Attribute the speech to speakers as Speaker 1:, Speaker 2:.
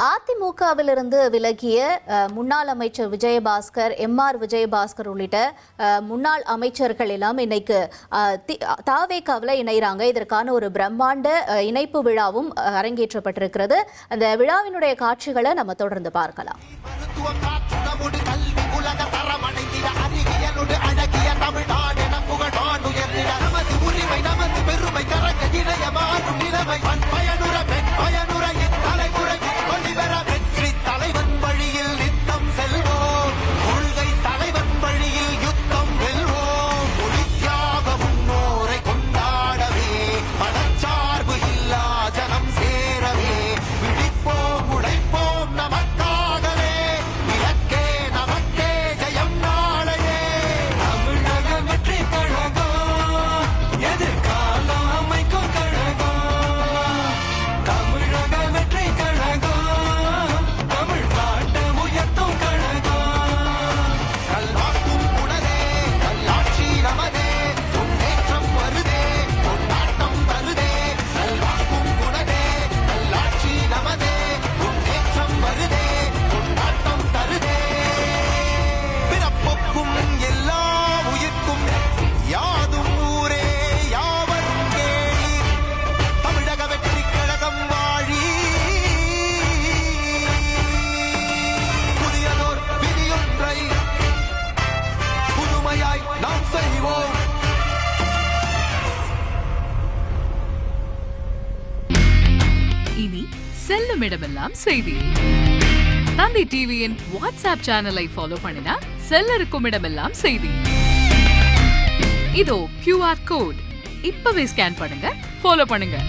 Speaker 1: அதிமுகவிலிருந்து விலகிய முன்னாள் அமைச்சர் விஜயபாஸ்கர், எம்ஆர் விஜயபாஸ்கர் உள்ளிட்ட முன்னாள் அமைச்சர்கள் எல்லாம் இன்னைக்கு தாவேகாவில் இணைகிறாங்க. இதற்கான ஒரு பிரம்மாண்ட இணைப்பு விழாவும் அரங்கேற்றப்பட்டிருக்கிறது. அந்த விழாவினுடைய காட்சிகளை நம்ம தொடர்ந்து பார்க்கலாம்.
Speaker 2: இனி செல்லும் இடமெல்லாம் செய்தி. தந்தி டிவியின் வாட்ஸ்அப் சேனலை ஃபாலோ பண்ணினா செல்ல இருக்கும் இடமெல்லாம் செய்தி. இதோ QR கோட் இப்பவே ஸ்கேன் பண்ணுங்க, ஃபாலோ பண்ணுங்க.